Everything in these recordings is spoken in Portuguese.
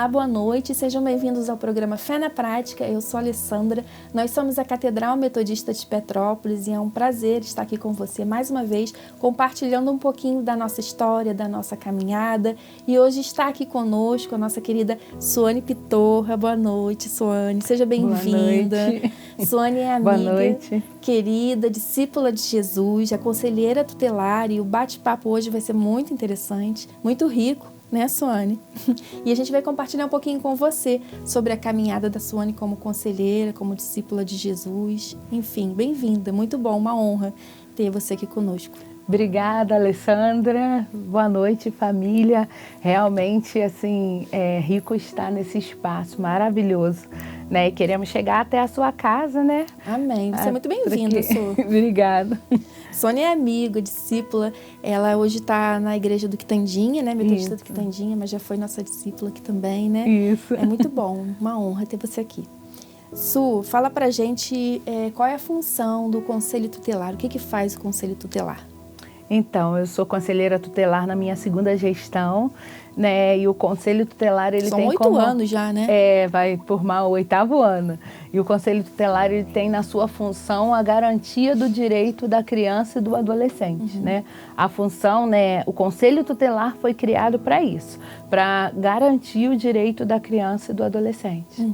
Olá, boa noite, sejam bem-vindos ao programa Fé na Prática. Eu sou a Alessandra, nós somos a Catedral Metodista de Petrópolis e é um prazer estar aqui com você mais uma vez, compartilhando um pouquinho da nossa história, da nossa caminhada. E hoje está aqui conosco a nossa querida Suane Pitorra. Boa noite, Suane, seja bem-vinda. Suane é amiga, querida, discípula de Jesus, a conselheira tutelar, e o bate-papo hoje vai ser muito interessante, muito rico, né, Suane? E a gente vai compartilhar um pouquinho com você sobre a caminhada da Suane como conselheira, como discípula de Jesus. Enfim, bem-vinda, muito bom, uma honra ter você aqui conosco. Obrigada, Alessandra. Boa noite, família. Realmente, assim, é rico estar nesse espaço maravilhoso, né? E queremos chegar até a sua casa, né? Amém. Você é muito bem-vinda, Su. Obrigada. Sônia é amiga, discípula. Ela hoje está na igreja do Quitandinha, né? Metodista do Quitandinha, mas já foi nossa discípula aqui também, né? Isso. É muito bom, uma honra ter você aqui. Su, fala pra gente qual é a função do Conselho Tutelar, o que faz o Conselho Tutelar? Então, eu sou conselheira tutelar na minha segunda gestão, né? E o Conselho Tutelar, ele São tem 8 anos já, né? Vai formar o 8º ano. E o Conselho Tutelar, ele tem na sua função a garantia do direito da criança e do adolescente, né? A função, né? O Conselho Tutelar foi criado para isso, para garantir o direito da criança e do adolescente.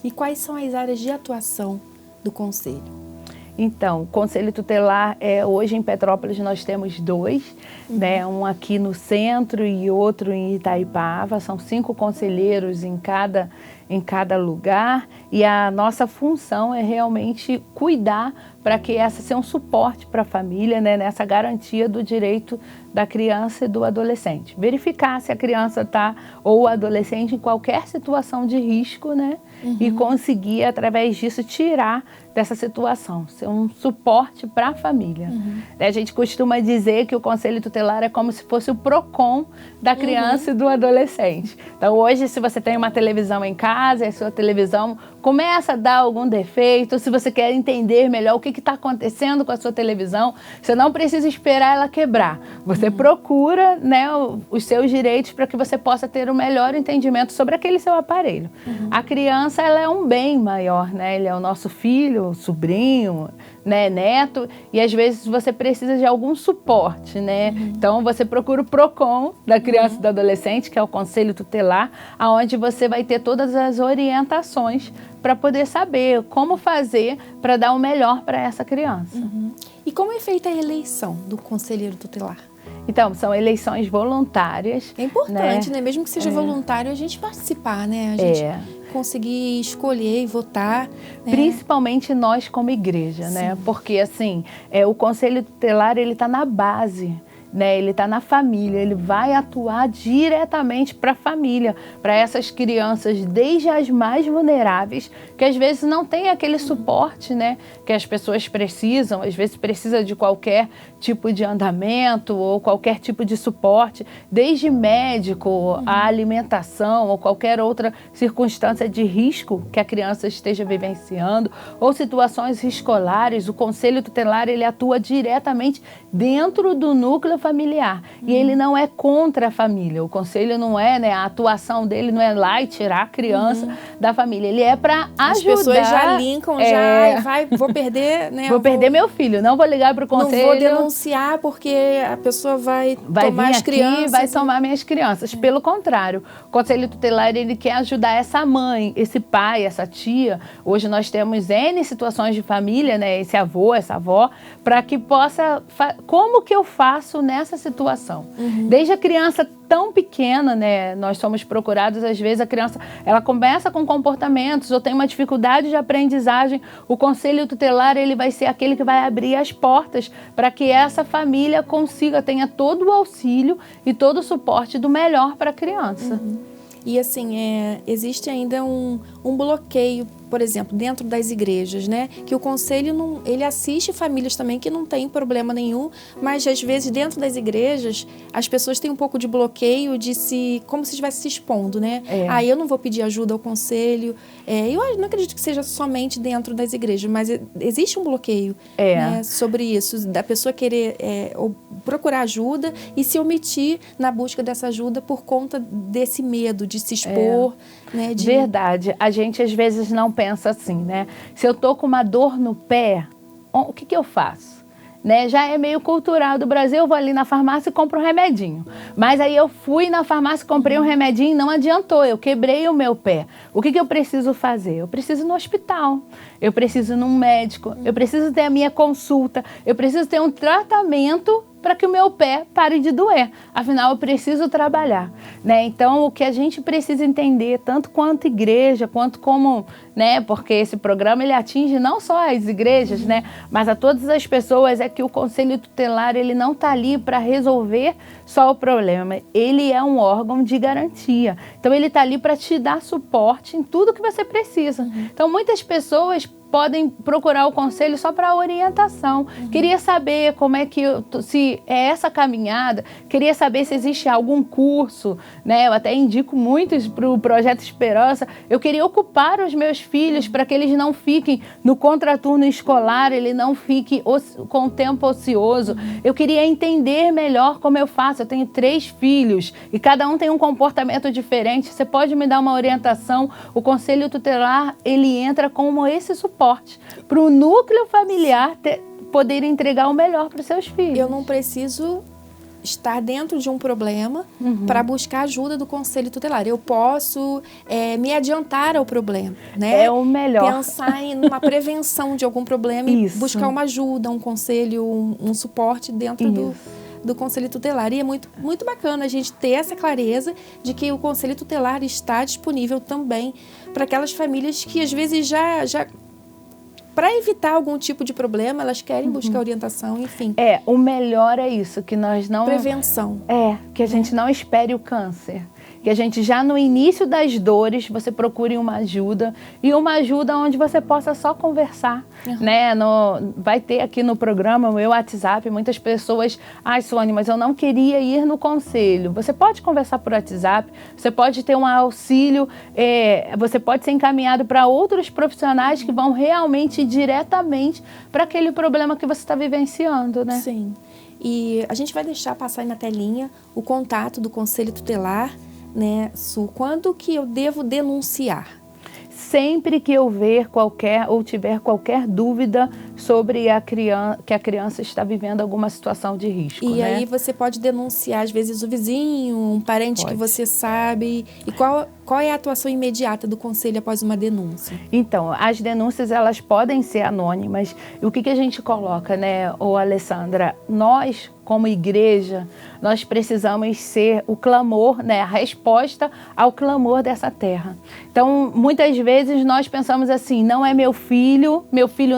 E quais são as áreas de atuação do Conselho? Então, o Conselho Tutelar, hoje em Petrópolis nós temos 2, né? Um aqui no centro e outro em Itaipava. São 5 conselheiros em cada lugar, e a nossa função é realmente cuidar para que essa seja um suporte para a família, né? Nessa garantia do direito da criança e do adolescente. Verificar se a criança está, ou o adolescente, em qualquer situação de risco, né? E conseguir, através disso, tirar dessa situação, ser um suporte para a família. A gente costuma dizer que o Conselho Tutelar é como se fosse o PROCON da criança e do adolescente. Então, hoje, se você tem uma televisão em casa, e a sua televisão começa a dar algum defeito, se você quer entender melhor o que está acontecendo com a sua televisão, você não precisa esperar ela quebrar. Você procura, né, os seus direitos para que você possa ter o melhor entendimento sobre aquele seu aparelho. A criança, ela é um bem maior, né? Ele é o nosso filho, sobrinho, né, neto, e às vezes você precisa de algum suporte, né? Então você procura o PROCON da criança e do adolescente, que é o Conselho Tutelar, aonde você vai ter todas as orientações para poder saber como fazer para dar o melhor para essa criança. E como é feita a eleição do conselheiro tutelar? Então, são eleições voluntárias. É importante, né? Mesmo que seja voluntário, a gente participar, né? A gente conseguir escolher e votar. Né? Principalmente nós como igreja, né? Porque, assim, o Conselho Tutelar, ele está na base, né? Ele está na família, ele vai atuar diretamente para a família, para essas crianças, desde as mais vulneráveis, que às vezes não tem aquele suporte, né, que as pessoas precisam, às vezes precisa de qualquer tipo de andamento ou qualquer tipo de suporte, desde médico, a alimentação ou qualquer outra circunstância de risco que a criança esteja vivenciando, ou situações escolares. O Conselho Tutelar, ele atua diretamente dentro do núcleo familiar. E ele não é contra a família. O conselho não é, né, a atuação dele não é lá e tirar a criança da família. Ele é para ajudar. As pessoas já linkam, vou perder, né? Vou perder meu filho, não vou ligar para o conselho. Não vou denunciar porque a pessoa vai tomar as crianças. Vai tomar minhas crianças. Pelo contrário, o Conselho Tutelar, ele quer ajudar essa mãe, esse pai, essa tia. Hoje nós temos N situações de família, né, esse avô, essa avó, para que possa... Como que eu faço nessa situação? Desde a criança tão pequena, né, nós somos procurados, às vezes a criança, ela começa com comportamentos ou tem uma dificuldade de aprendizagem. O Conselho Tutelar, ele vai ser aquele que vai abrir as portas para que essa família consiga, tenha todo o auxílio e todo o suporte do melhor para a criança. E assim, existe ainda um um bloqueio, por exemplo, dentro das igrejas, né? Que o conselho não, ele assiste famílias também que não tem problema nenhum, mas às vezes dentro das igrejas as pessoas têm um pouco de bloqueio de como se estivesse se expondo, né? Eu não vou pedir ajuda ao conselho. Eu não acredito que seja somente dentro das igrejas, mas existe um bloqueio, né, sobre isso, da pessoa querer ou procurar ajuda e se omitir na busca dessa ajuda por conta desse medo de se expor, né? Verdade. A gente às vezes não pensa assim, né? Se eu tô com uma dor no pé, o que eu faço? Né? Já é meio cultural do Brasil, eu vou ali na farmácia e compro um remedinho. Mas aí eu fui na farmácia, comprei um remedinho e não adiantou, eu quebrei o meu pé. O que eu preciso fazer? Eu preciso ir no hospital, eu preciso ir num médico, eu preciso ter a minha consulta, eu preciso ter um tratamento para que o meu pé pare de doer. Afinal, eu preciso trabalhar, né? Então, o que a gente precisa entender, tanto quanto igreja, quanto como, né? Porque esse programa, ele atinge não só as igrejas, né? Mas a todas as pessoas, é que o Conselho Tutelar, ele não está ali para resolver só o problema. Ele é um órgão de garantia. Então, ele está ali para te dar suporte em tudo que você precisa. Então, muitas pessoas podem procurar o conselho só para orientação. Queria saber como é que, se é essa caminhada, queria saber se existe algum curso, né? Eu até indico muitos para o Projeto Esperança. Eu queria ocupar os meus filhos para que eles não fiquem no contraturno escolar, ele não fique com o tempo ocioso. Eu queria entender melhor como eu faço. Eu tenho 3 filhos e cada um tem um comportamento diferente. Você pode me dar uma orientação? O Conselho Tutelar, ele entra como esse suporte para o núcleo familiar poder entregar o melhor para os seus filhos. Eu não preciso estar dentro de um problema para buscar ajuda do Conselho Tutelar. Eu posso me adiantar ao problema, né? É o melhor. Pensar em uma prevenção de algum problema e buscar uma ajuda, um conselho, um suporte dentro do Conselho Tutelar. E é muito, muito bacana a gente ter essa clareza de que o Conselho Tutelar está disponível também para aquelas famílias que às vezes já para evitar algum tipo de problema, elas querem buscar orientação, enfim. O melhor é isso, que nós não... Prevenção. Que a gente não espere o câncer. Que a gente já no início das dores, você procure uma ajuda, e uma ajuda onde você possa só conversar, né? Vai ter aqui no programa o meu WhatsApp, muitas pessoas, Sônia, mas eu não queria ir no conselho. Você pode conversar por WhatsApp, você pode ter um auxílio, você pode ser encaminhado para outros profissionais que vão realmente diretamente para aquele problema que você está vivenciando, né? Sim. E a gente vai deixar passar aí na telinha o contato do Conselho Tutelar, né, Su? Quando que eu devo denunciar? Sempre que eu ver ou tiver qualquer dúvida sobre que a criança está vivendo alguma situação de risco. E aí você pode denunciar, às vezes, o vizinho, um parente que você sabe. E qual é a atuação imediata do conselho após uma denúncia? Então, as denúncias, elas podem ser anônimas. E o que a gente coloca, né, Alessandra? Nós, como igreja, nós precisamos ser o clamor, né, a resposta ao clamor dessa terra. Então, muitas vezes nós pensamos assim, não é meu filho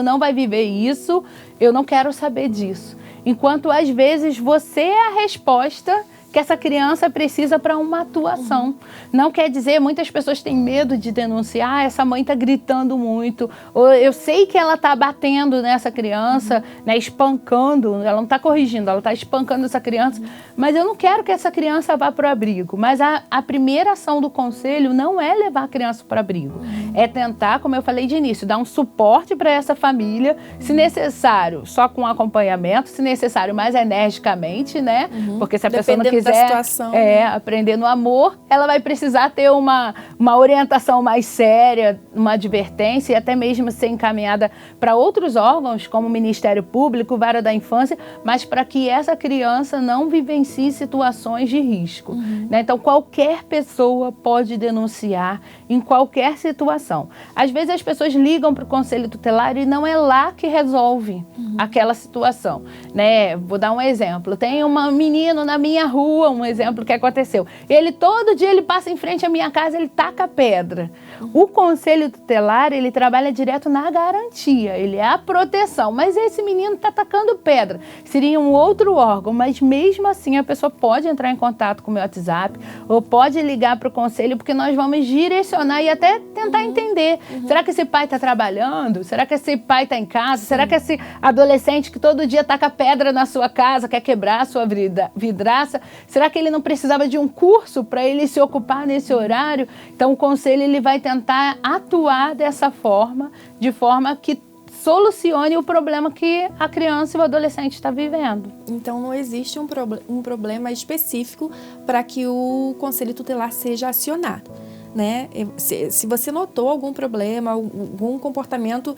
não vai viver isso, eu não quero saber disso. Enquanto, às vezes, você é a resposta que essa criança precisa para uma atuação. Não quer dizer, muitas pessoas têm medo de denunciar, essa mãe está gritando muito, ou eu sei que ela está batendo nessa criança, né, espancando, ela não está corrigindo, ela está espancando essa criança, mas eu não quero que essa criança vá para o abrigo. Mas a primeira ação do conselho não é levar a criança para o abrigo, é tentar, como eu falei de início, dar um suporte para essa família, se necessário, só com acompanhamento, se necessário, mais energicamente, né? Porque se a pessoa não quiser situação, aprender no amor, ela vai precisar ter uma orientação mais séria, uma advertência e até mesmo ser encaminhada para outros órgãos, como o Ministério Público, Vara da Infância, mas para que essa criança não vivencie situações de risco. Né? Então, qualquer pessoa pode denunciar em qualquer situação. Às vezes as pessoas ligam para o Conselho Tutelar e não é lá que resolve aquela situação. Né? Vou dar um exemplo. Tem um menino na minha rua rua, um exemplo que aconteceu. Ele todo dia ele passa em frente à minha casa, ele taca pedra. O conselho tutelar, ele trabalha direto na garantia, ele é a proteção. Mas esse menino está tacando pedra. Seria um outro órgão, mas mesmo assim a pessoa pode entrar em contato com o meu WhatsApp ou pode ligar para o conselho, porque nós vamos direcionar e até tentar entender. Será que esse pai está trabalhando? Será que esse pai está em casa? Será que esse adolescente que todo dia taca pedra na sua casa, quer quebrar a sua vidraça, será que ele não precisava de um curso para ele se ocupar nesse horário? Então o conselho ele vai tentar atuar dessa forma, de forma que solucione o problema que a criança e o adolescente está vivendo. Então não existe um problema específico para que o conselho tutelar seja acionado, né? Se você notou algum problema, algum comportamento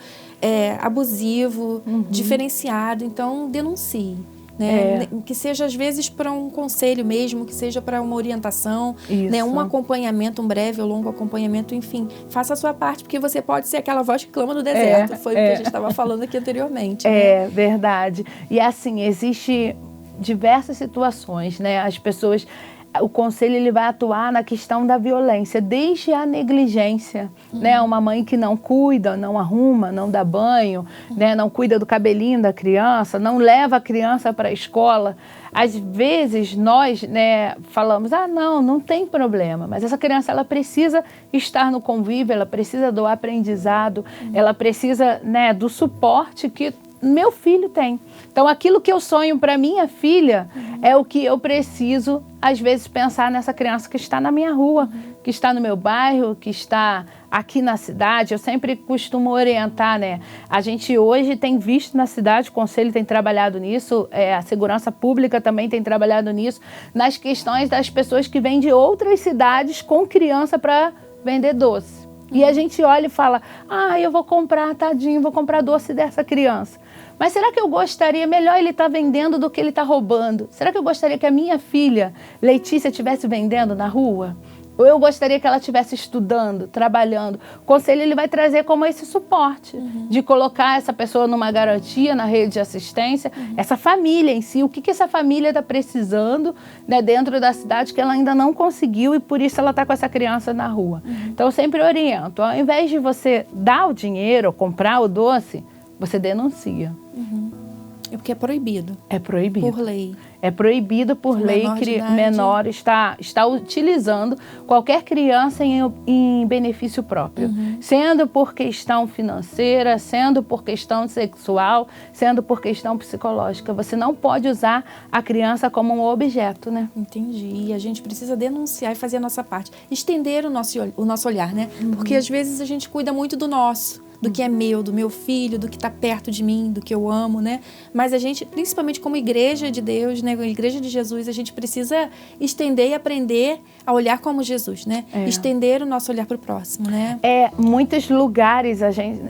abusivo, diferenciado, então denuncie. Né? Que seja às vezes para um conselho mesmo, que seja para uma orientação, né? Um acompanhamento, um breve ou longo acompanhamento, enfim, faça a sua parte, porque você pode ser aquela voz que clama no deserto, foi o que a gente estava falando aqui anteriormente. É verdade. E assim, existe diversas situações, né? As pessoas, o conselho ele vai atuar na questão da violência, desde a negligência, né? Uma mãe que não cuida, não arruma, não dá banho, né? Não cuida do cabelinho da criança, não leva a criança para a escola. Às vezes nós, né, falamos, não tem problema, mas essa criança ela precisa estar no convívio, ela precisa do aprendizado, ela precisa, né, do suporte que meu filho tem. Então, aquilo que eu sonho para minha filha é o que eu preciso, às vezes, pensar nessa criança que está na minha rua, que está no meu bairro, que está aqui na cidade. Eu sempre costumo orientar, né? A gente hoje tem visto na cidade, o conselho tem trabalhado nisso, a segurança pública também tem trabalhado nisso, nas questões das pessoas que vêm de outras cidades com criança para vender doce. E a gente olha e fala, eu vou comprar, tadinho, vou comprar doce dessa criança. Mas será que eu gostaria, melhor ele estar vendendo do que ele está roubando? Será que eu gostaria que a minha filha, Letícia, estivesse vendendo na rua? Ou eu gostaria que ela estivesse estudando, trabalhando? O conselho ele vai trazer como esse suporte, de colocar essa pessoa numa garantia na rede de assistência, essa família em si, o que essa família está precisando, né, dentro da cidade que ela ainda não conseguiu e por isso ela está com essa criança na rua. Então eu sempre oriento, ao invés de você dar o dinheiro ou comprar o doce, você denuncia. É porque é proibido. É proibido. Por lei. É proibido por lei que menor está utilizando qualquer criança em benefício próprio. Sendo por questão financeira, sendo por questão sexual, sendo por questão psicológica. Você não pode usar a criança como um objeto, né? Entendi. E a gente precisa denunciar e fazer a nossa parte. Estender o nosso olhar, né? Porque às vezes a gente cuida muito do nosso. Do que é meu, do meu filho, do que está perto de mim, do que eu amo, né? Mas a gente, principalmente como igreja de Deus, né? Igreja de Jesus, a gente precisa estender e aprender a olhar como Jesus, né? Estender o nosso olhar para o próximo, né? Muitos lugares,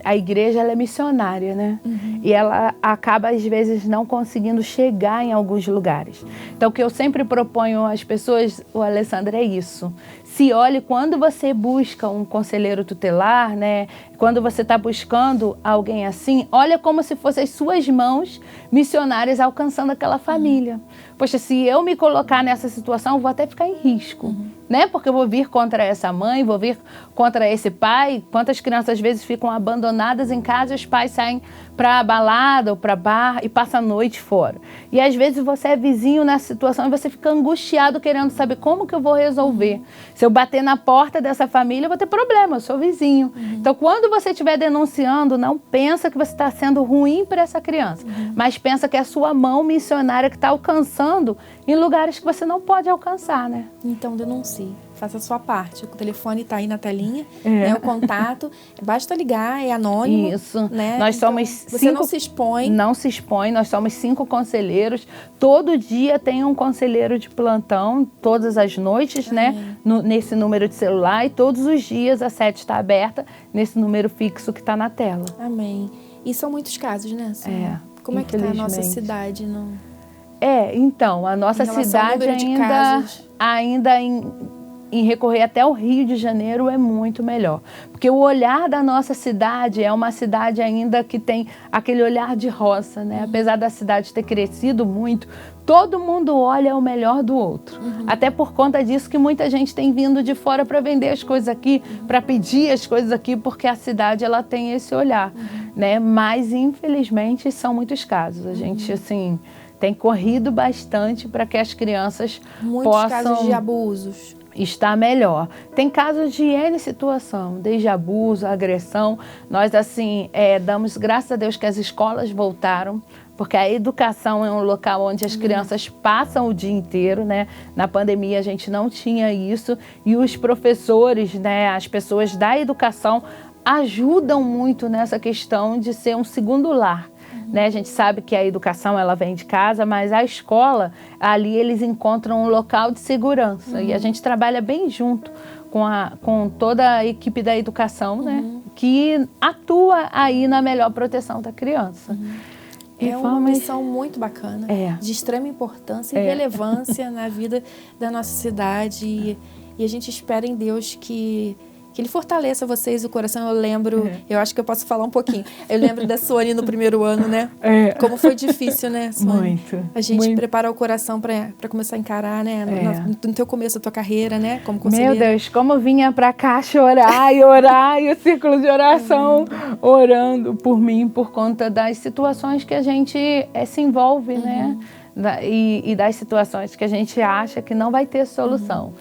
a igreja ela é missionária, né? E ela acaba, às vezes, não conseguindo chegar em alguns lugares. Então, o que eu sempre proponho às pessoas, o Alessandro, é isso. Se olhe quando você busca um conselheiro tutelar, né? Quando você está buscando alguém assim, olha como se fossem as suas mãos missionárias alcançando aquela família. Poxa, se eu me colocar nessa situação, eu vou até ficar em risco, né? Porque eu vou vir contra essa mãe, vou vir contra esse pai. Quantas crianças às vezes ficam abandonadas em casa e os pais saem para balada ou para bar e passam a noite fora. E às vezes você é vizinho nessa situação e você fica angustiado querendo saber como que eu vou resolver. Se eu bater na porta dessa família, eu vou ter problema, eu sou vizinho. Então, quando você estiver denunciando, não pensa que você está sendo ruim para essa criança, mas pensa que é a sua mão missionária que está alcançando em lugares que você não pode alcançar, né? Então, denuncie. Faça a sua parte. O telefone está aí na telinha, né, o contato. Basta ligar, é anônimo. Isso. Né? Nós então, somos você não se expõe. Não se expõe. Nós somos 5 conselheiros. Todo dia tem um conselheiro de plantão, todas as noites, né? Nesse número de celular. E todos os dias a sede está aberta nesse número fixo que está na tela. Amém. E são muitos casos, né? Como é que está a nossa cidade? Então, a nossa cidade ainda em recorrer até o Rio de Janeiro é muito melhor. Porque o olhar da nossa cidade é uma cidade ainda que tem aquele olhar de roça, né? Apesar da cidade ter crescido muito, todo mundo olha o melhor do outro. Até por conta disso que muita gente tem vindo de fora para vender as coisas aqui, para pedir as coisas aqui, porque a cidade ela tem esse olhar, né? Mas infelizmente são muitos casos. A gente assim tem corrido bastante para que as crianças possam casos de abusos. Está melhor. Tem casos de N situação, desde abuso, agressão. Nós, assim, damos graças a Deus que as escolas voltaram, porque a educação é um local onde as crianças passam o dia inteiro, né? Na pandemia a gente não tinha isso e os professores, né, as pessoas da educação ajudam muito nessa questão de ser um segundo lar. Né? A gente sabe que a educação ela vem de casa, mas a escola, ali eles encontram um local de segurança. E a gente trabalha bem junto com toda a equipe da educação, né? Que atua aí na melhor proteção da criança. É uma missão muito bacana, de extrema importância e relevância na vida da nossa cidade. E a gente espera em Deus que Ele fortaleça vocês o coração. Eu lembro, eu acho que eu posso falar um pouquinho. Eu lembro da Suane no primeiro ano, né? Como foi difícil, né, Suane? Muito. A gente muito. preparar o coração para começar a encarar, né? No teu começo da tua carreira, né? Como conselheira. Meu Deus, como vinha para cá chorar e orar, e o círculo de oração orando por mim, por conta das situações que a gente se envolve, né? E das situações que a gente acha que não vai ter solução.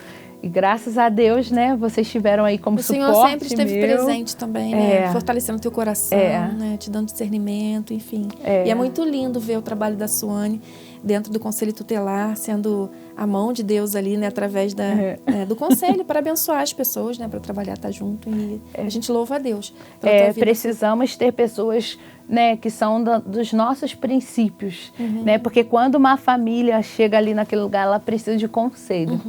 E graças a Deus, né, vocês estiveram aí como suporte meu. O Senhor sempre esteve presente também, né? Fortalecendo o teu coração, né? Te dando discernimento, enfim. E é muito lindo ver o trabalho da Suane dentro do Conselho Tutelar, sendo a mão de Deus ali, né? Através do Conselho, para abençoar as pessoas, né? Para trabalhar, estar junto. E a gente louva a Deus pela tua vida. Precisamos ter pessoas, né, que são dos nossos princípios, né? Porque quando uma família chega ali naquele lugar, ela precisa de conselho.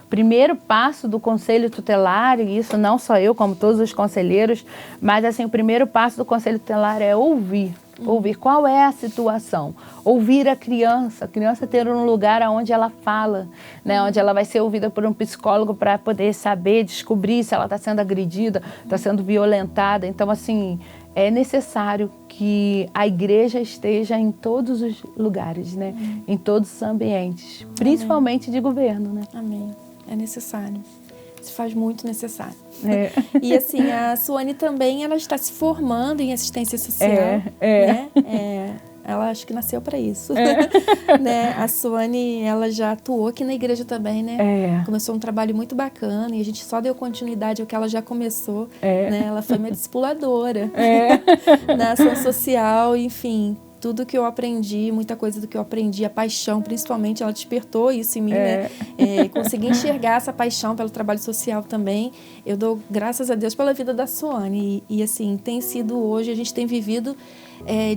Primeiro passo do Conselho Tutelar, e isso não só eu, como todos os conselheiros, mas assim, o primeiro passo do Conselho Tutelar é ouvir. Ouvir qual é a situação, ouvir a criança ter um lugar onde ela fala, né, onde ela vai ser ouvida por um psicólogo para poder saber, descobrir se ela está sendo agredida, está sendo violentada. Então, assim, é necessário que a igreja esteja em todos os lugares, né, em todos os ambientes, principalmente de governo, né? Amém. É necessário. Se faz muito necessário. E assim, a Suane também, ela está se formando em assistência social, né? Ela acho que nasceu para isso, né? A Suane, ela já atuou aqui na igreja também, né? Começou um trabalho muito bacana e a gente só deu continuidade ao que ela já começou, né? Ela foi minha discipuladora na ação social, enfim. Tudo que eu aprendi, muita coisa do que eu aprendi, a paixão, principalmente, ela despertou isso em mim, né? Consegui enxergar essa paixão pelo trabalho social também. Eu dou graças a Deus pela vida da Suane. E assim, tem sido hoje, a gente tem vivido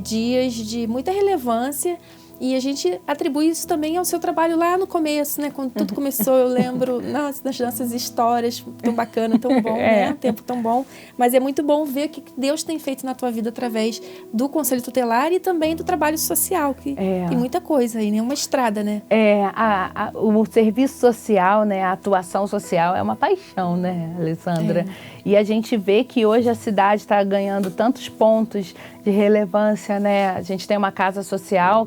dias de muita relevância. E a gente atribui isso também ao seu trabalho lá no começo, né? Quando tudo começou, eu lembro, nossa, das nossas histórias, tão bacana, tão bom, né? Um tempo tão bom. Mas é muito bom ver o que Deus tem feito na tua vida através do Conselho Tutelar e também do trabalho social, que tem muita coisa aí, né? Uma estrada, né? O serviço social, né? A atuação social é uma paixão, né, Alessandra? E a gente vê que hoje a cidade está ganhando tantos pontos de relevância, né? A gente tem uma Casa Social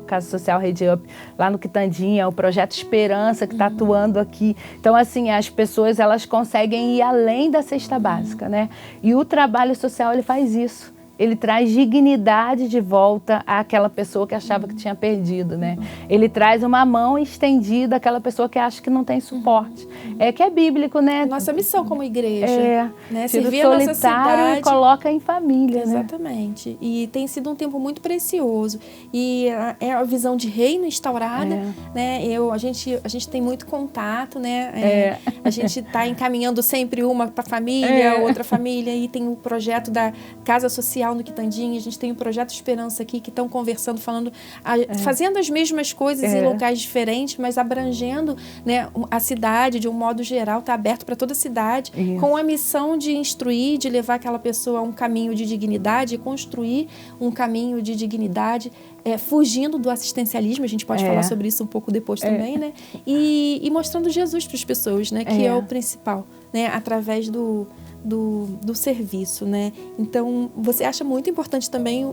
Rede Up, lá no Quitandinha, o Projeto Esperança, que está atuando aqui. Então, assim, as pessoas, elas conseguem ir além da cesta básica, né? E o trabalho social, ele faz isso. Ele traz dignidade de volta àquela pessoa que achava que tinha perdido, né? Ele traz uma mão estendida àquela pessoa que acha que não tem suporte. Que é bíblico, né? Nossa missão como igreja. Né? Servir a nossa cidade e coloca em família, exatamente. Né? E tem sido um tempo muito precioso. E é a visão de reino instaurada, né? A gente tem muito contato, né? A gente está encaminhando sempre uma para a família, outra família, e tem o projeto da Casa Social, social no Quitandinha, a gente tem o Projeto Esperança aqui, que estão conversando, falando, fazendo as mesmas coisas em locais diferentes, mas abrangendo, né, a cidade de um modo geral, está aberto para toda a cidade, com a missão de instruir, de levar aquela pessoa a um caminho de dignidade, construir um caminho de dignidade, fugindo do assistencialismo, a gente pode falar sobre isso um pouco depois também, né? E mostrando Jesus para as pessoas, né? Que é o principal, né? Através do serviço, né? Então, você acha muito importante também,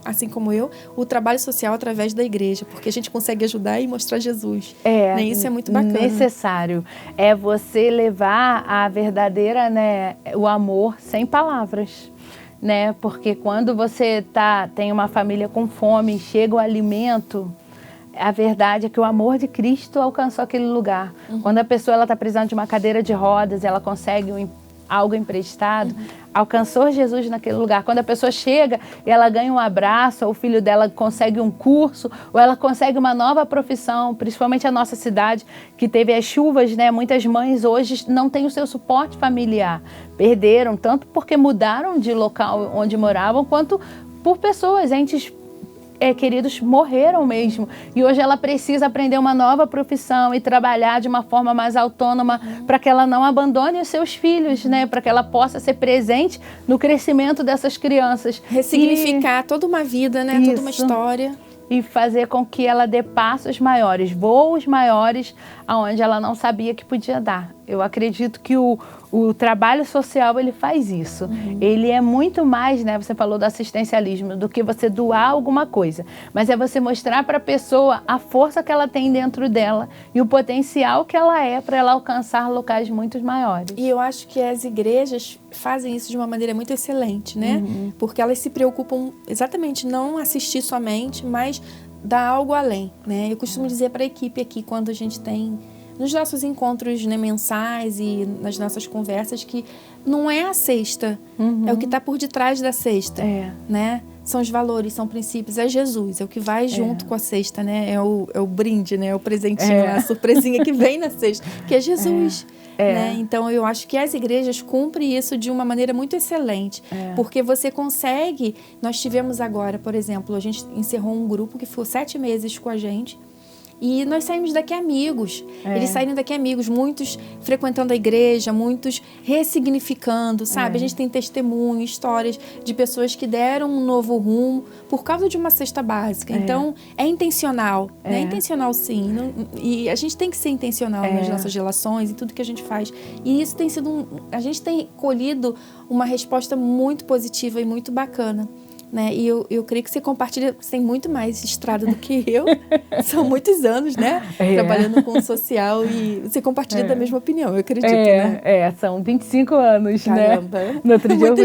assim como eu, o trabalho social através da igreja, porque a gente consegue ajudar e mostrar Jesus. Né? Isso é muito bacana. Necessário. É você levar a verdadeira, né, o amor sem palavras. Né? Porque quando você tem uma família com fome, chega o alimento, a verdade é que o amor de Cristo alcançou aquele lugar. Quando a pessoa está precisando de uma cadeira de rodas, ela consegue algo emprestado, alcançou Jesus naquele lugar. Quando a pessoa chega e ela ganha um abraço, ou o filho dela consegue um curso, ou ela consegue uma nova profissão, principalmente a nossa cidade, que teve as chuvas, né? Muitas mães hoje não têm o seu suporte familiar. Perderam, tanto porque mudaram de local onde moravam, quanto por pessoas, entes queridos morreram mesmo. E hoje ela precisa aprender uma nova profissão e trabalhar de uma forma mais autônoma para que ela não abandone os seus filhos, né? Para que ela possa ser presente no crescimento dessas crianças. Ressignificar toda uma vida, né? Toda uma história. E fazer com que ela dê passos maiores, voos maiores, aonde ela não sabia que podia dar. Eu acredito que o trabalho social, ele faz isso. Ele é muito mais, né? Você falou do assistencialismo, do que você doar alguma coisa. Mas é você mostrar para a pessoa a força que ela tem dentro dela e o potencial que ela é para ela alcançar locais muito maiores. E eu acho que as igrejas fazem isso de uma maneira muito excelente, né? Porque elas se preocupam exatamente não assistir somente, mas dar algo além, né? Eu costumo dizer para a equipe aqui, quando a gente tem nos nossos encontros, né, mensais e nas nossas conversas, que não é a cesta, é o que está por detrás da cesta, né? São os valores, são princípios, é Jesus, é o que vai junto com a cesta, né? É o brinde, né? É o presentinho, a surpresinha que vem na cesta, que é Jesus. Né? Então, eu acho que as igrejas cumprem isso de uma maneira muito excelente, porque você consegue... Nós tivemos agora, por exemplo, a gente encerrou um grupo que ficou 7 meses com a gente, e nós saímos daqui amigos. Eles saíram daqui amigos, muitos frequentando a igreja, muitos ressignificando, sabe? A gente tem testemunho, histórias de pessoas que deram um novo rumo por causa de uma cesta básica. Então, é intencional, né? É intencional, sim. E a gente tem que ser intencional nas nossas relações e tudo que a gente faz. E isso tem sido a gente tem colhido uma resposta muito positiva e muito bacana. Né? E eu creio que você compartilha, você tem muito mais estrada do que eu. São muitos anos, né? Trabalhando com o social, e você compartilha da mesma opinião, eu acredito, né? São 25 anos, caramba, né? No outro dia eu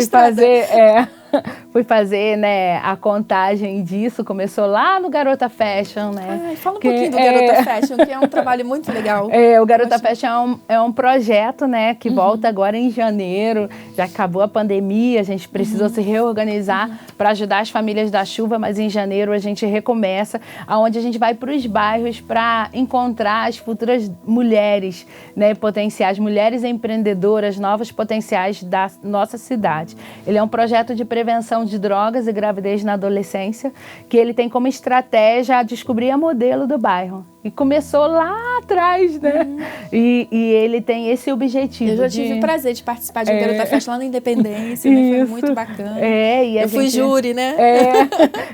fui fazer, né, a contagem disso, começou lá no Garota Fashion, né? Fala um pouquinho do Garota Fashion, que é um trabalho muito legal. O Garota Fashion é um projeto, né, que volta agora em janeiro, já acabou a pandemia, a gente precisou se reorganizar para ajudar as famílias da chuva, mas em janeiro a gente recomeça, onde a gente vai para os bairros para encontrar as futuras mulheres, né, potenciais, mulheres empreendedoras, novas potenciais da nossa cidade. Ele é um projeto de prevenção de drogas e gravidez na adolescência, que ele tem como estratégia descobrir a modelo do bairro. E começou lá atrás, né? E ele tem esse objetivo. Eu já tive o prazer de participar de um Garota Fashion lá na Independência, né? Foi muito bacana. Eu fui júri, né?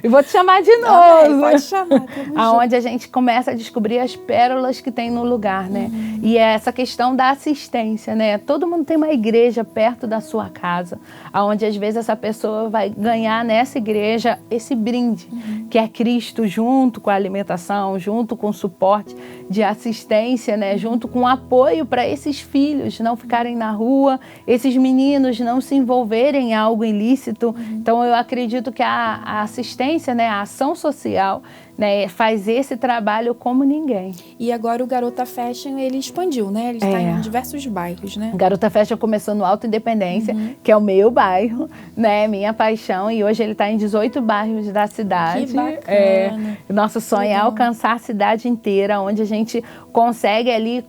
E vou te chamar de novo. Pode chamar. Aonde a gente começa a descobrir as pérolas que tem no lugar, né? E é essa questão da assistência, né? Todo mundo tem uma igreja perto da sua casa, aonde às vezes essa pessoa vai ganhar nessa igreja esse brinde, que é Cristo, junto com a alimentação, junto com o suporte de assistência, né? Junto com apoio para esses filhos não ficarem na rua, esses meninos não se envolverem em algo ilícito. Então, eu acredito que a assistência, né? A ação social, né? Faz esse trabalho como ninguém. E agora o Garota Fashion, ele expandiu, né? Ele está em diversos bairros, né? Garota Fashion começou no Alto Independência, que é o meu bairro, né? Minha paixão, e hoje ele está em 18 bairros da cidade. Que bacana. Nosso sonho é alcançar a cidade inteira, onde a gente consegue ali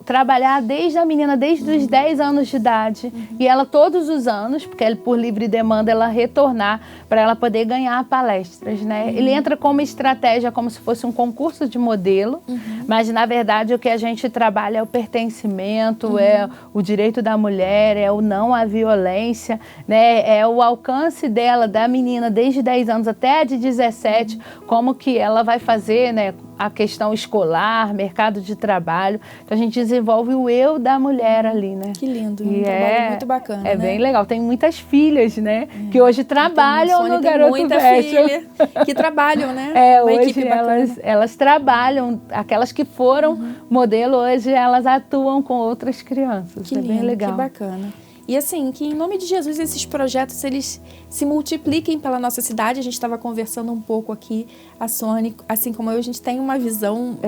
trabalhar desde a menina, desde os 10 anos de idade. E ela todos os anos, porque ela, por livre demanda, ela retornar para ela poder ganhar palestras, né? Ele entra como estratégia, como se fosse um concurso de modelo, mas na verdade o que a gente trabalha é o pertencimento, é o direito da mulher, é o não à violência, né? É o alcance dela, da menina, desde 10 anos até a de 17, como que ela vai fazer, né? A questão escolar, mercado de trabalho. Então a gente desenvolve o eu da mulher ali, né? Que lindo, um trabalho muito bacana, É né? bem legal. Tem muitas filhas, né? Que hoje trabalham no Garoto muita Fashion. filha que trabalham, né? Uma Hoje equipe elas trabalham, aquelas que foram modelo, hoje elas atuam com outras crianças. Que é lindo, bem legal. que bacana. E assim, que em nome de Jesus esses projetos eles se multipliquem pela nossa cidade. A gente estava conversando um pouco aqui, a Sônia, assim como eu, a gente tem uma visão,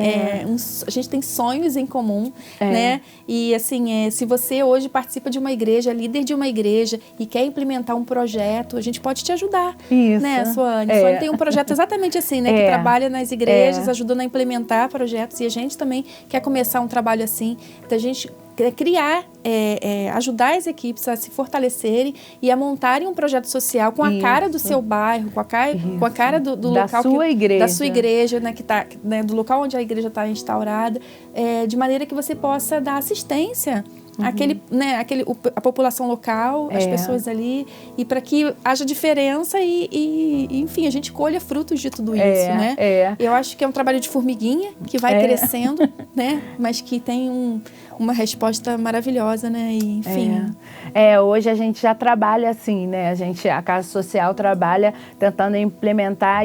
a gente tem sonhos em comum, né? E assim, se você hoje participa de uma igreja, líder de uma igreja e quer implementar um projeto, a gente pode te ajudar, Isso. né, Sônia? A Sônia tem um projeto exatamente assim, né? Que trabalha nas igrejas, ajudando a implementar projetos, e a gente também quer começar um trabalho assim, da gente criar, ajudar as equipes a se fortalecerem e a montarem um projeto social com a cara do seu bairro, com a cara do da local sua igreja. Da sua igreja, né, que tá, né, do local onde a igreja está instaurada, de maneira que você possa dar assistência a população local, as pessoas ali, e para que haja diferença e, enfim, a gente colha frutos de tudo isso, né? Eu acho que é um trabalho de formiguinha que vai crescendo, né? Mas que tem uma resposta maravilhosa, né? E, enfim. Hoje a gente já trabalha assim, né? A Casa Social trabalha tentando implementar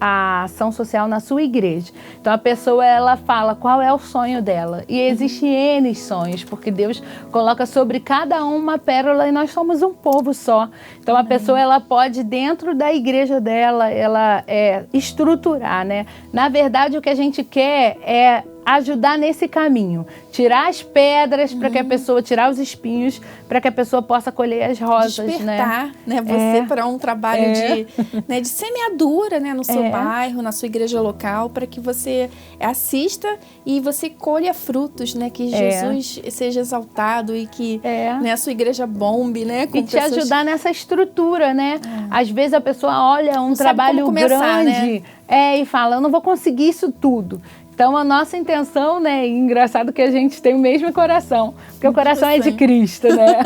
a ação social na sua igreja. Então a pessoa, ela fala qual é o sonho dela. E existem N sonhos, porque Deus coloca sobre cada um uma pérola e nós somos um povo só. Então a pessoa, ela pode, dentro da igreja dela, ela estruturar, né? Na verdade, o que a gente quer é ajudar nesse caminho, tirar as pedras para que a pessoa, tirar os espinhos, para que a pessoa possa colher as rosas, despertar, né? Você para um trabalho de semeadura, né, no seu bairro, na sua igreja local, para que você assista e você colha frutos, né? Que Jesus seja exaltado e que né, a sua igreja bombe, né? E te ajudar nessa estrutura, né? Às vezes a pessoa olha um trabalho grande, e fala, eu não vou conseguir isso tudo. Então, a nossa intenção, né, engraçado que a gente tem o mesmo coração, porque o coração é de Cristo, né?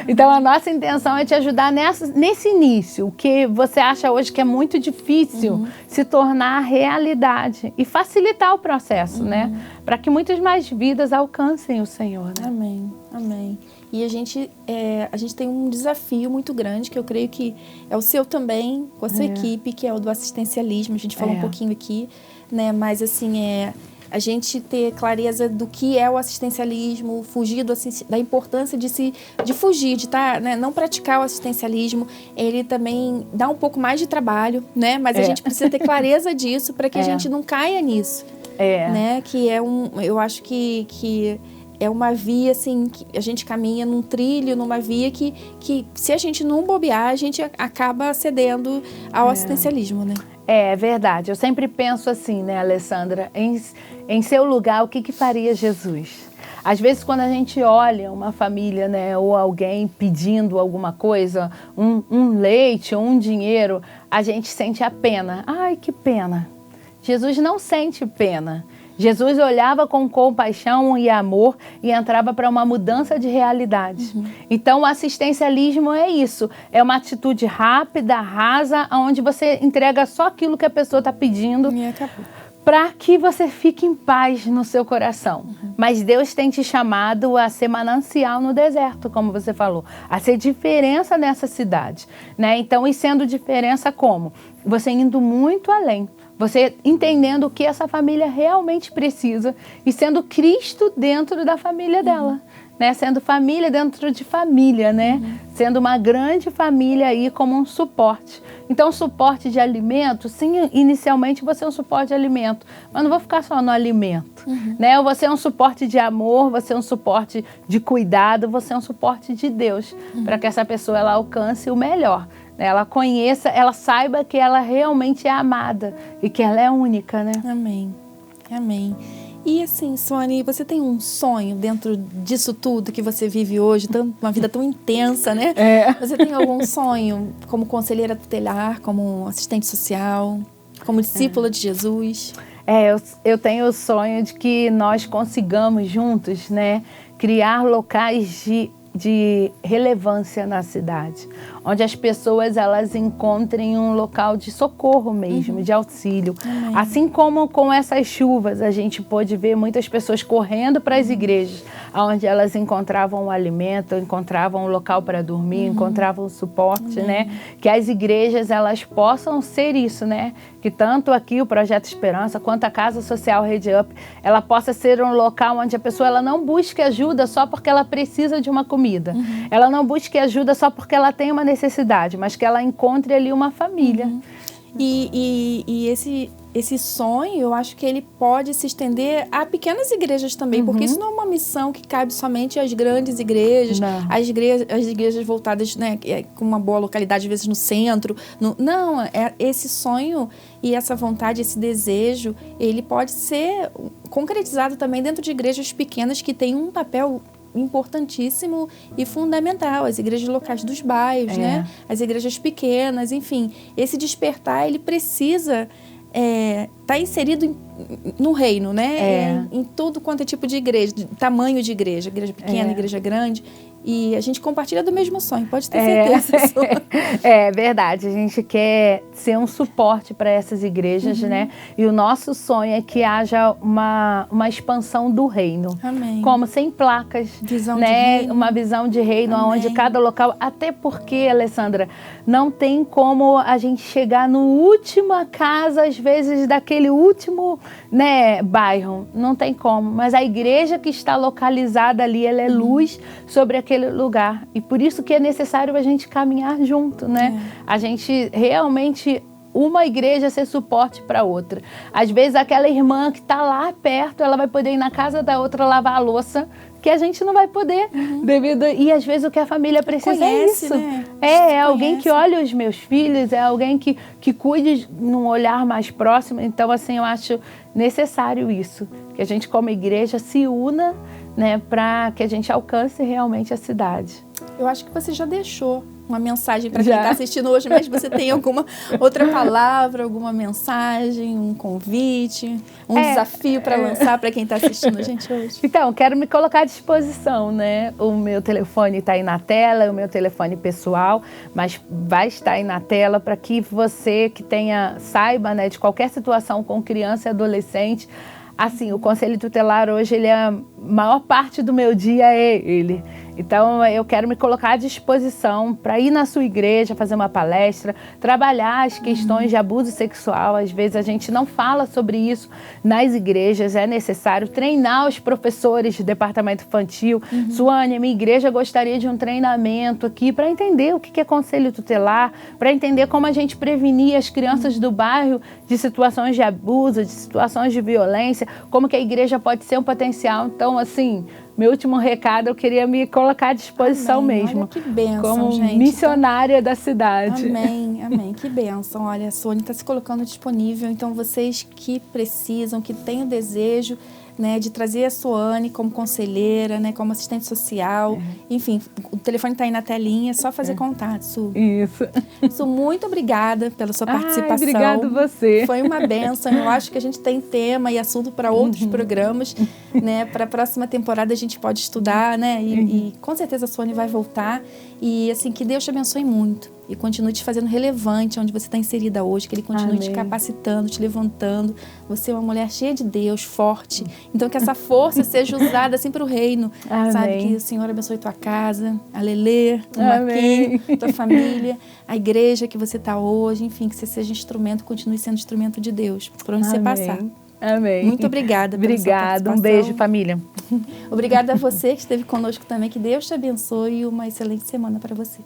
Então, a nossa intenção é te ajudar nesse início, o que você acha hoje que é muito difícil, se tornar realidade e facilitar o processo, né? Para que muitas mais vidas alcancem o Senhor, né? Amém, amém. E a gente tem um desafio muito grande, que eu creio que é o seu também, com a sua equipe, que é o do assistencialismo. A gente falou um pouquinho aqui, né? Mas assim, a gente ter clareza do que é o assistencialismo, fugir da importância de fugir, de né, não praticar o assistencialismo. Ele também dá um pouco mais de trabalho, né? Mas a gente precisa ter clareza disso para que a gente não caia nisso. Né? Que eu acho que é uma via, assim, que a gente caminha num trilho, numa via que se a gente não bobear, a gente acaba cedendo ao assistencialismo, né? É verdade. Eu sempre penso assim, né, Alessandra? Em seu lugar, o que faria Jesus? Às vezes, quando a gente olha uma família, né, ou alguém pedindo alguma coisa, um leite ou um dinheiro, a gente sente a pena. Ai, que pena. Jesus não sente pena. Jesus olhava com compaixão e amor e entrava para uma mudança de realidade. Então, o assistencialismo é isso. É uma atitude rápida, rasa, onde você entrega só aquilo que a pessoa está pedindo para que você fique em paz no seu coração. Mas Deus tem te chamado a ser manancial no deserto, como você falou, a ser diferença nessa cidade, né? Então, e sendo diferença como? Você indo muito além. Você entendendo o que essa família realmente precisa e sendo Cristo dentro da família dela, né? Sendo família dentro de família, né? Sendo uma grande família aí como um suporte. Então, suporte de alimento, sim, inicialmente você é um suporte de alimento, mas não vou ficar só no alimento, né? Você é um suporte de amor, você é um suporte de cuidado, você é um suporte de Deus, para que essa pessoa ela alcance o melhor. Ela conheça, ela saiba que ela realmente é amada e que ela é única, né? Amém, amém. E assim, Suane, você tem um sonho dentro disso tudo que você vive hoje, uma vida tão intensa, né? Você tem algum sonho como conselheira tutelar, como assistente social, como discípula de Jesus? Eu tenho o sonho de que nós consigamos juntos, né, criar locais de relevância na cidade, onde as pessoas elas encontrem um local de socorro mesmo, de auxílio. Amém. Assim como com essas chuvas a gente pôde ver muitas pessoas correndo para as igrejas, onde elas encontravam o alimento, encontravam um local para dormir, encontravam suporte, né? Que as igrejas elas possam ser isso, né? Que tanto aqui o Projeto Esperança quanto a Casa Social Rede Up, ela possa ser um local onde a pessoa ela não busque ajuda só porque ela precisa de uma comida. Ela não busque ajuda só porque ela tem uma necessidade, mas que ela encontre ali uma família. E esse sonho, eu acho que ele pode se estender a pequenas igrejas também, porque isso não é uma missão que cabe somente às grandes igrejas, as igrejas voltadas, né, com uma boa localidade, às vezes no centro. Não, esse sonho e essa vontade, esse desejo, ele pode ser concretizado também dentro de igrejas pequenas que têm um papel importantíssimo e fundamental, as igrejas locais dos bairros, né? As igrejas pequenas, enfim. Esse despertar, ele precisa tá inserido no reino, né? Em todo quanto é tipo de igreja, de tamanho de igreja pequena, igreja grande. E a gente compartilha do mesmo sonho, pode ter certeza. É verdade, a gente quer ser um suporte para essas igrejas, né? E o nosso sonho é que haja uma expansão do reino. Amém. Como sem placas, visão né? de reino. Uma visão de reino, Amém. onde cada local... Até porque, Alessandra, não tem como a gente chegar no última casa, às vezes, daquele último, né, bairro. Não tem como. Mas a igreja que está localizada ali, ela é luz sobre aquele lugar. E por isso que é necessário a gente caminhar junto, né? A gente realmente... uma igreja ser suporte para outra. Às vezes aquela irmã que está lá perto, ela vai poder ir na casa da outra lavar a louça, que a gente não vai poder, e às vezes o que a família precisa conhece, é isso. Né? É alguém que olhe os meus filhos, é alguém que cuide num olhar mais próximo. Então, assim, eu acho necessário isso, que a gente como igreja se una, né, para que a gente alcance realmente a cidade. Eu acho que você já deixou uma mensagem para quem está assistindo hoje, mas você tem alguma outra palavra, alguma mensagem, um convite, um desafio para lançar para quem está assistindo a gente hoje? Então, quero me colocar à disposição, né? O meu telefone está aí na tela, o meu telefone pessoal, mas vai estar aí na tela para que você que saiba, né, de qualquer situação com criança e adolescente. Assim, o Conselho Tutelar hoje, a maior parte do meu dia é ele. Então, eu quero me colocar à disposição para ir na sua igreja, fazer uma palestra, trabalhar as questões de abuso sexual. Às vezes, a gente não fala sobre isso nas igrejas. É necessário treinar os professores de departamento infantil. Suane, minha igreja gostaria de um treinamento aqui para entender o que é Conselho Tutelar, para entender como a gente prevenir as crianças do bairro de situações de abuso, de situações de violência, como que a igreja pode ser um potencial. Então, assim... meu último recado, eu queria me colocar à disposição mesmo. Olha que bênção, como gente. Missionária da cidade. Amém, amém. Que bênção. Olha, a Suane está se colocando disponível. Então, vocês que precisam, que têm o desejo, né, de trazer a Suane como conselheira, né, como assistente social. Enfim, o telefone está aí na telinha, é só fazer contato, Su. Isso. Su, muito obrigada pela sua participação. Obrigado você. Foi uma bênção. Eu acho que a gente tem tema e assunto para outros programas, né? Para a próxima temporada a gente pode estudar, né? E com certeza a Suane vai voltar. E assim, que Deus te abençoe muito. E continue te fazendo relevante onde você está inserida hoje, que Ele continue te capacitando, te levantando. Você é uma mulher cheia de Deus, forte. Então, que essa força seja usada assim para o reino. Amém. Sabe, que o Senhor abençoe tua casa, a Lelê, o Marquinhos, tua família, a igreja que você está hoje. Enfim, que você seja instrumento, continue sendo instrumento de Deus, por onde você passar. Amém. Muito obrigada pela sua participação. Um beijo, família. Obrigada a você que esteve conosco também. Que Deus te abençoe e uma excelente semana para você.